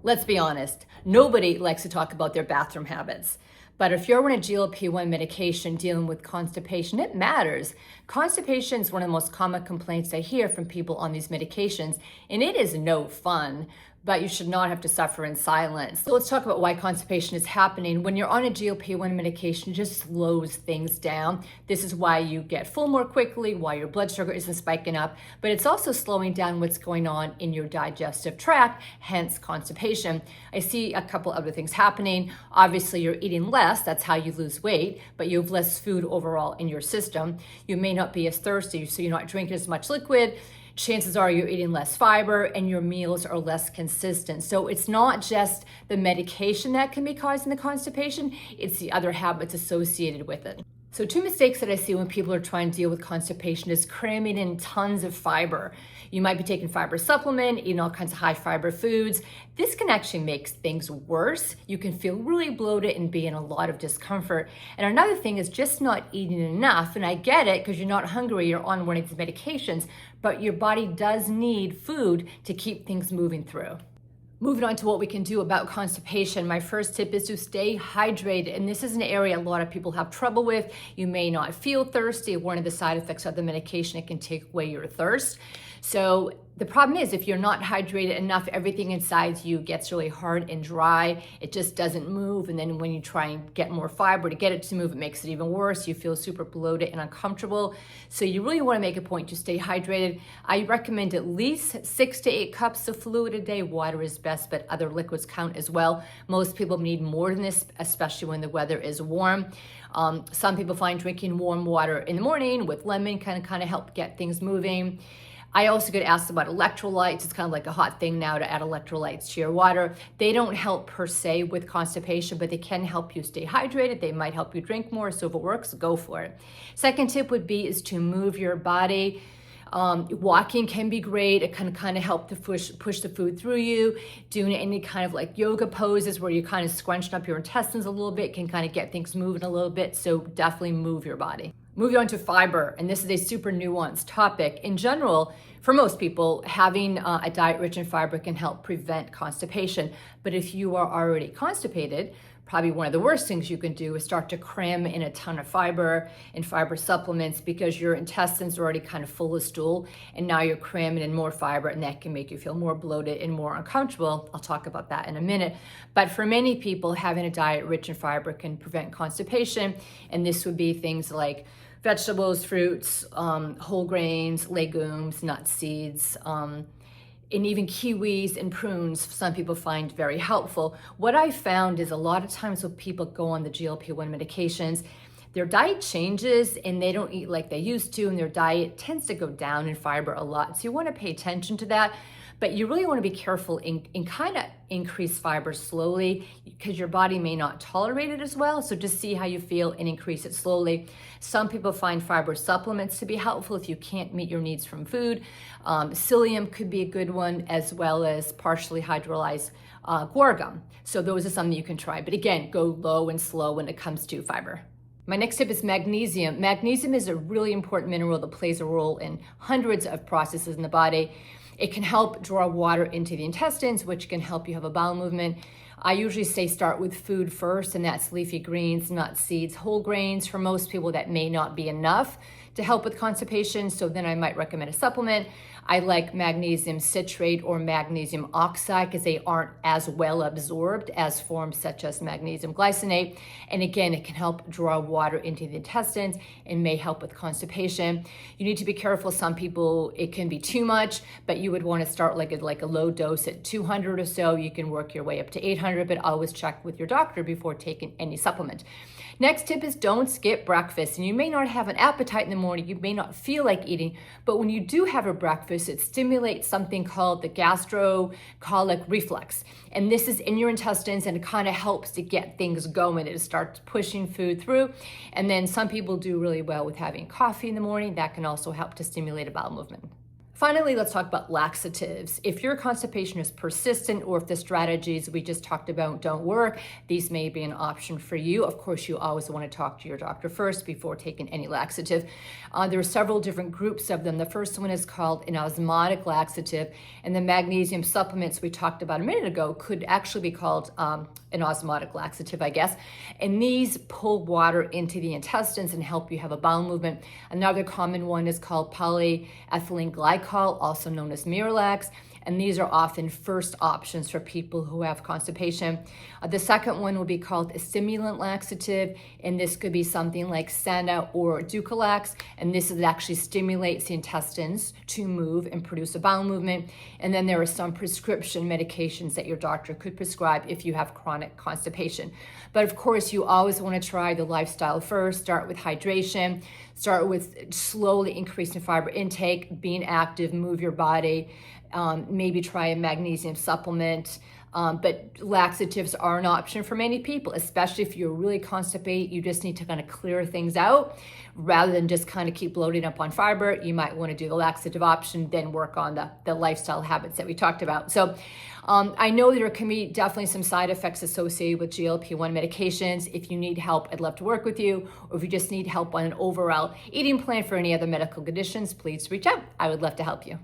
Let's be honest, nobody likes to talk about their bathroom habits. But if you're on a GLP-1 medication dealing with constipation, it matters. Constipation is one of the most common complaints I hear from people on these medications, and it is no fun, but you should not have to suffer in silence. So let's talk about why constipation is happening. When you're on a GLP-1 medication, it just slows things down. This is why you get full more quickly, why your blood sugar isn't spiking up, but it's also slowing down what's going on in your digestive tract, hence constipation. I see a couple other things happening. Obviously, you're eating less, that's how you lose weight, but you have less food overall in your system. You may not be as thirsty, so you're not drinking as much liquid. Chances are you're eating less fiber and your meals are less consistent. So it's not just the medication that can be causing the constipation, it's the other habits associated with it. So two mistakes that I see when people are trying to deal with constipation is cramming in tons of fiber. You might be taking fiber supplement, eating all kinds of high fiber foods. This can actually make things worse. You can feel really bloated and be in a lot of discomfort. And another thing is just not eating enough. And I get it because you're not hungry, you're on one of these medications, but your body does need food to keep things moving through. Moving on to what we can do about constipation, my first tip is to stay hydrated. And this is an area a lot of people have trouble with. You may not feel thirsty. One of the side effects of the medication, it can take away your thirst. So the problem is if you're not hydrated enough, everything inside you gets really hard and dry. It just doesn't move. And then when you try and get more fiber to get it to move, it makes it even worse. You feel super bloated and uncomfortable. So you really want to make a point to stay hydrated. I recommend at least 6 to 8 cups of fluid a day. Water is best, but other liquids count as well. Most people need more than this, especially when the weather is warm. Some people find drinking warm water in the morning with lemon can kind of help get things moving. I also get asked about electrolytes. It's kind of like a hot thing now to add electrolytes to your water. They don't help per se with constipation, but they can help you stay hydrated. They might help you drink more. So if it works, go for it. Second tip would be is to move your body. Walking can be great. It can kind of help to push the food through you. Doing any kind of like yoga poses where you're kind of scrunching up your intestines a little bit can kind of get things moving a little bit. So definitely move your body. Moving on to fiber, and this is a super nuanced topic. In general, for most people, having a diet rich in fiber can help prevent constipation. But if you are already constipated, probably one of the worst things you can do is start to cram in a ton of fiber and fiber supplements because your intestines are already kind of full of stool, and now you're cramming in more fiber, and that can make you feel more bloated and more uncomfortable. I'll talk about that in a minute. But for many people, having a diet rich in fiber can prevent constipation, and this would be things like vegetables, fruits, whole grains, legumes, nuts, seeds, and even kiwis and prunes, some people find very helpful. What I found is a lot of times when people go on the GLP-1 medications, their diet changes and they don't eat like they used to, and their diet tends to go down in fiber a lot. So you want to pay attention to that. But you really want to be careful and kind of increase fiber slowly because your body may not tolerate it as well. So just see how you feel and increase it slowly. Some people find fiber supplements to be helpful if you can't meet your needs from food. Psyllium could be a good one, as well as partially hydrolyzed guar gum. So those are something you can try. But again, go low and slow when it comes to fiber. My next tip is magnesium. Magnesium is a really important mineral that plays a role in hundreds of processes in the body. It can help draw water into the intestines, which can help you have a bowel movement. I usually say start with food first, and that's leafy greens, nuts, seeds, whole grains. For most people, that may not be enough to help with constipation, so then I might recommend a supplement. I like magnesium citrate or magnesium oxide because they aren't as well absorbed as forms such as magnesium glycinate. And again, it can help draw water into the intestines and may help with constipation. You need to be careful. Some people, it can be too much, but you would want to start like a low dose at 200 or so. You can work your way up to 800, but always check with your doctor before taking any supplement. Next tip is don't skip breakfast. And you may not have an appetite in the morning, you may not feel like eating, but when you do have a breakfast, it stimulates something called the gastrocolic reflex. And this is in your intestines, and it kind of helps to get things going. It starts pushing food through. And then some people do really well with having coffee in the morning. That can also help to stimulate a bowel movement. Finally, let's talk about laxatives. If your constipation is persistent or if the strategies we just talked about don't work, these may be an option for you. Of course, you always want to talk to your doctor first before taking any laxative. There are several different groups of them. The first one is called an osmotic laxative, and the magnesium supplements we talked about a minute ago could actually be called an osmotic laxative, I guess. And these pull water into the intestines and help you have a bowel movement. Another common one is called polyethylene glycol, also known as Miralax. And these are often first options for people who have constipation. The second one will be called a stimulant laxative, and this could be something like Senna or Ducalax, and this actually stimulates the intestines to move and produce a bowel movement. And then there are some prescription medications that your doctor could prescribe if you have chronic constipation. But of course, you always want to try the lifestyle first. Start with hydration, start with slowly increasing fiber intake, being active, move your body. Maybe try a magnesium supplement, but laxatives are an option for many people, especially if you're really constipated. You just need to kind of clear things out rather than just kind of keep loading up on fiber. You might want to do the laxative option, then work on the lifestyle habits that we talked about. So I know there can be definitely some side effects associated with GLP-1 medications. If you need help, I'd love to work with you. Or if you just need help on an overall eating plan for any other medical conditions, please reach out. I would love to help you.